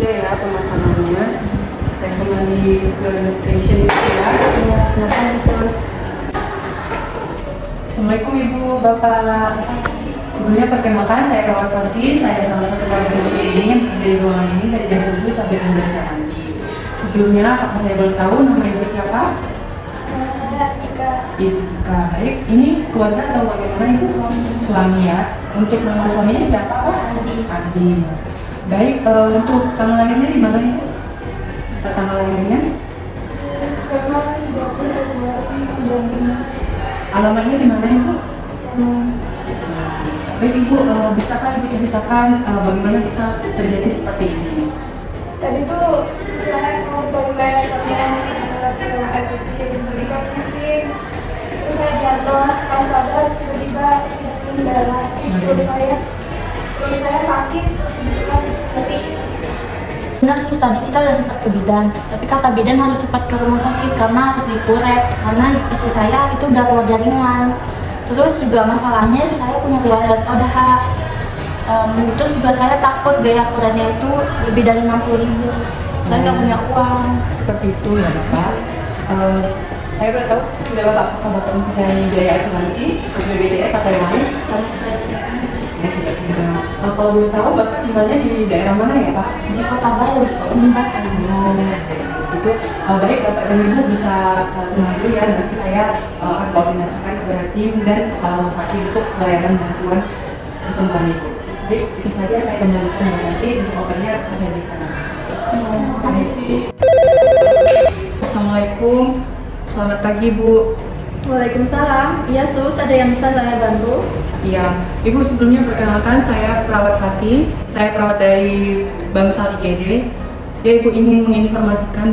juga ya pemasangannya. Saya kembali ke station ya. Kenapa bisa? Assalamualaikum Ibu, Bapak. Sebelumnya perkenalkan, saya Rawat Fasi. Saya salah satu warga muslim yang ada di ruangan ini dari jam 7 sampai jam 12 pagi. Sebelumnya, apakah saya boleh tahu nama Ibu siapa? Saya Ika. Ibu Ika. Baik, ini keluarga atau bagaimana Ibu? Suami ya. Untuk nama suaminya siapa Pak? Adi. Baik, untuk tanggal lahirnya di mana Ibu? Tanggal lahirnya? Sekarang 20 Februari 95. Alamatnya di mana Ibu? Baik Ibu, bisakah Ibu ceritakan bagaimana bisa terjadi seperti ini? Tadi tuh saya mau toilet karena ada air kecil, tiba-tiba pusing. Terus saya jatuh, pas sadar tiba-tiba sudah mendarah. Terus saya sakit seperti itu masih tapi Benar sih, tadi kita udah sempat ke bidan, tapi kata bidan harus cepat ke rumah sakit karena harus dikuret, karena istri saya itu udah keluar jaringan. Terus juga masalahnya saya punya riwayat ODH. Terus juga saya takut biaya kuretnya itu lebih dari 60.000. Saya nggak punya uang. Seperti itu ya Bapak. Saya boleh tahu sudah Bapak mempunyai biaya asuransi BPJS atau yang lain? Ya, tidak punya. Kalau boleh tahu Bapak tinggalnya di daerah mana ya Pak? Di Kota Baru, Jembatan. Itu baik Bapak dan Ibu bisa tenang dulu ya, nanti saya akan koordinasikan kepada tim dan kepala rumah sakit untuk pelayanan bantuan kesembuhan Ibu. Baik, itu saja saya kembalikan ya, nanti untuk obatnya saya berikan. Terima kasih. Assalamualaikum, selamat pagi Bu. Waalaikumsalam. Iya Sus, ada yang bisa saya bantu? Iya, Ibu sebelumnya perkenalkan saya perawat Fasi, saya perawat dari Bangsal IGD. Ya Ibu ingin menginformasikan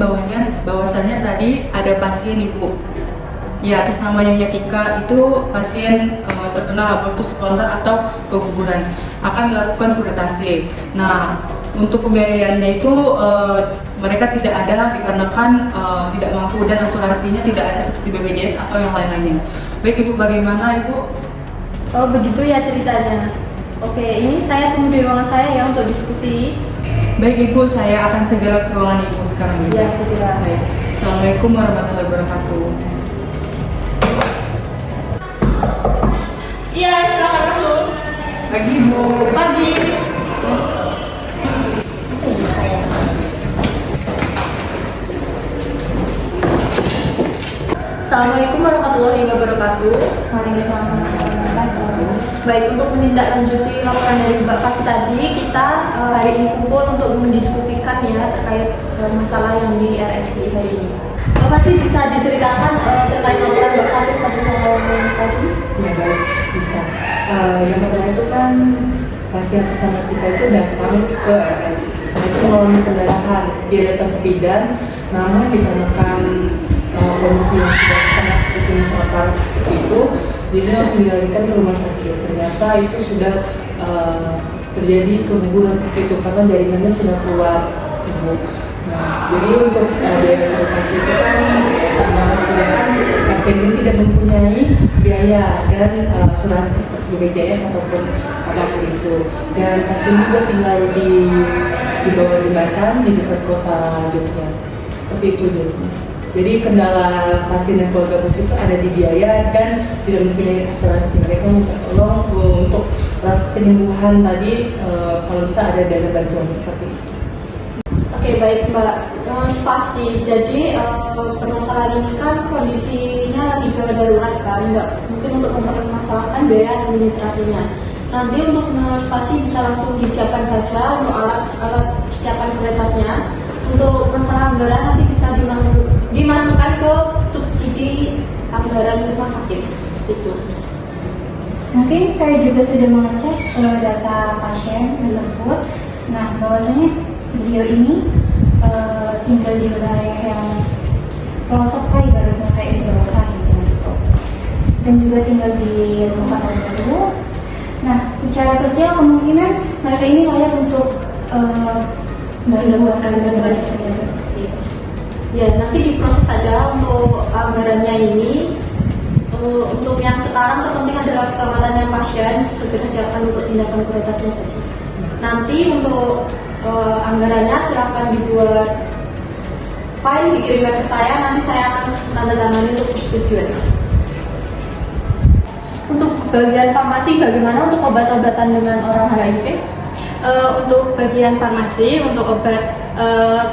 bahwasannya tadi ada pasien Ibu. Ya, atas nama Nyonya Tika itu pasien terkena abortus spontan atau keguguran akan dilakukan kuretasi. Nah, untuk pembiayaannya itu mereka tidak ada dikarenakan tidak mampu dan asuransinya tidak ada seperti BPJS atau yang lain-lainnya. Baik Ibu, bagaimana Ibu? Oh begitu ya ceritanya. Oke, ini saya tunggu di ruangan saya ya untuk diskusi. Baik Ibu, saya akan segera ke ruangan Ibu sekarang. Ya, segera. Baik. Assalamualaikum warahmatullahi wabarakatuh. Iya, silakan masuk. Pagi Ibu. Pagi. Assalamualaikum warahmatullahi wabarakatuh. Waalaikumsalam warahmatullahi wabarakatuh. Baik, untuk menindaklanjuti laporan dari Mbak Fasi tadi, kita hari ini kumpul untuk mendiskusikan ya terkait masalah yang di RSI hari ini. Mbak Fasi bisa diceritakan terkait laporan Mbak Fasi pada saya tadi? Ya baik, bisa. Yang pertama itu kan pasien atas nama Tika itu datang ke RS. Itu mengalami pendarahan. Dia datang ke bidan, namun dikarenakan kondisi yang sudah sangat sangat parah seperti itu, dia langsung dilarikan ke rumah sakit. Ternyata itu sudah terjadi keguguran seperti itu karena jaringannya sudah keluar. Nah, jadi untuk biaya kuretasi itu kan sedangkan pasien ini tidak mempunyai biaya dan asuransi seperti BPJS ataupun apapun itu. Dan pasien juga tinggal di bawah jembatan di dekat kota Jogja. Seperti itu jadinya. Jadi kendala pasien dan keluarga pasien itu ada di biaya dan tidak mempunyai asuransi. Mereka minta tolong untuk proses penyembuhan tadi kalau bisa ada dana bantuan seperti itu. Oke, baik Mbak Fasi. Jadi permasalahan ini kan kondisinya lagi gawat darurat kan, nggak mungkin untuk mempermasalahkan biaya administrasinya. Nanti untuk Nurse Fasi bisa langsung disiapkan saja untuk alat persiapan kualitasnya. Untuk masalah anggaran nanti bisa dimasukkan ke subsidi anggaran rumah sakit seperti itu. Mungkin saya juga sudah mengecek data pasien tersebut. Nah, bahwasanya beliau ini tinggal di wilayah yang pelosok kali barunya kayak di bawah gitu. Dan juga tinggal di rumah pasar baru. Nah, secara sosial kemungkinan mereka ini layak untuk mendapatkan bantuan seperti itu. Ya, nanti diproses saja untuk anggarannya ini. Untuk yang sekarang terpenting adalah keselamatannya pasien, segera siapkan untuk tindakan prioritasnya saja. Nanti untuk anggarannya silahkan dibuat file, dikirimkan ke saya, nanti saya akan tanda tangani untuk persetujuan. Untuk bagian farmasi, bagaimana untuk obat-obatan dengan orang HIV? Untuk bagian farmasi, untuk obat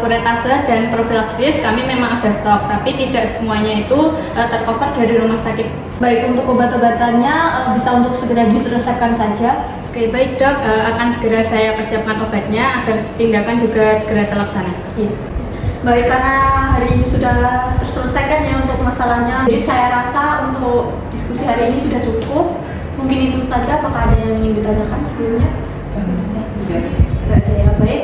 kuretase dan profilaksis kami memang ada stok, tapi tidak semuanya itu tercover dari rumah sakit. Baik, untuk obat-obatannya bisa untuk segera diselesaikan saja. Oke, baik dok, akan segera saya persiapkan obatnya agar tindakan juga segera terlaksana. Iya. Baik, karena hari ini sudah terselesaikan ya untuk masalahnya. Jadi saya rasa untuk diskusi hari ini sudah cukup. Mungkin itu saja. Apakah ada yang ingin ditanyakan sebelumnya? Tidak ada ya. Baik.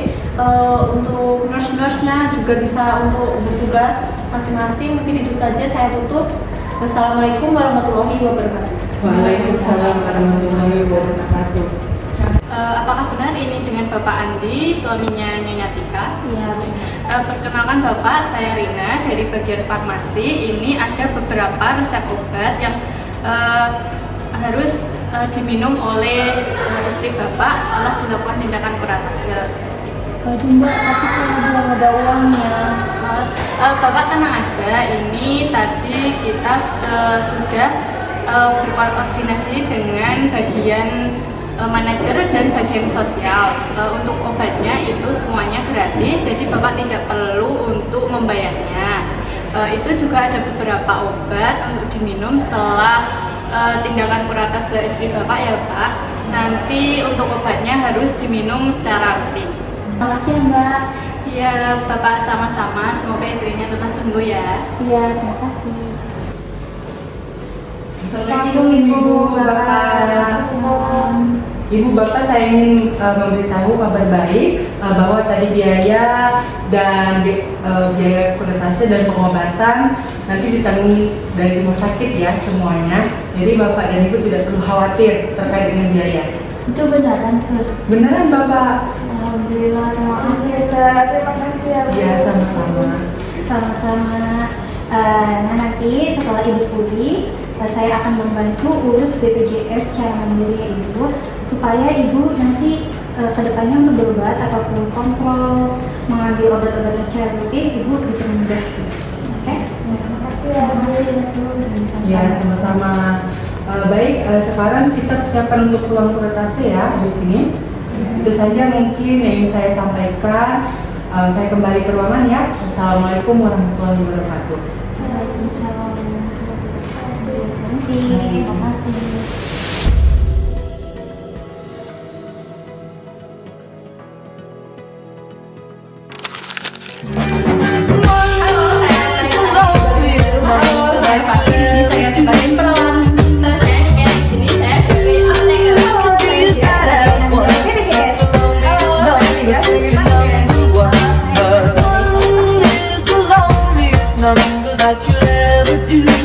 Untuk nurse-nurse-nya juga bisa untuk bertugas masing-masing. Mungkin itu saja. Saya tutup. Wassalamualaikum warahmatullahi wabarakatuh. Waalaikumsalam warahmatullahi wabarakatuh. Apakah benar ini dengan Bapak Andi, suaminya Nyonya Tika? Iya. Perkenalkan Bapak, saya Rina dari bagian farmasi. Ini ada beberapa resep obat yang harus diminum oleh istri Bapak setelah dilakukan tindakan kuratase. Waduh mbak, tapi saya belum ada uangnya. Bapak tenang aja, ini tadi kita sudah berkoordinasi dengan bagian manajer dan bagian sosial. Untuk obatnya itu semuanya gratis, jadi Bapak tidak perlu untuk membayarnya. Itu juga ada beberapa obat untuk diminum setelah tindakan kuratase istri Bapak ya Pak. Nanti untuk obatnya harus diminum secara rutin. Terima kasih ya mbak. Iya Bapak, sama-sama, semoga istrinya cepat sembuh ya. Iya, terima kasih. Assalamualaikum Ibu Bapak. Ibu Bapak, saya ingin memberitahu kabar baik bahwa tadi biaya dan biaya kuratase dan pengobatan nanti ditanggung dari rumah sakit ya semuanya. Jadi Bapak dan Ibu tidak perlu khawatir terkait dengan biaya. Itu beneran sus? Beneran Bapak? Alhamdulillah, terima kasih ya sus. Terima kasih ya. Ya sama-sama. Sama-sama. Nah nanti setelah ibu pulih, saya akan membantu urus BPJS secara mandiri ya ibu, supaya ibu nanti kedepannya untuk berobat ataupun kontrol mengambil obat-obatan secara rutin ibu dipermudah. Oke? Terima kasih ya. Terima kasih ya sus. Ya sama-sama. Baik, sekarang kita persiapan untuk ruang kuratase ya di sini. Itu saja mungkin yang ingin saya sampaikan. Saya kembali ke ruangan ya. Assalamualaikum warahmatullahi wabarakatuh. Waalaikumsalam. Terima kasih. Terima kasih. Saya pasti di sini saya sebagai perawat. Saya di sini, saya Number that you'll ever do.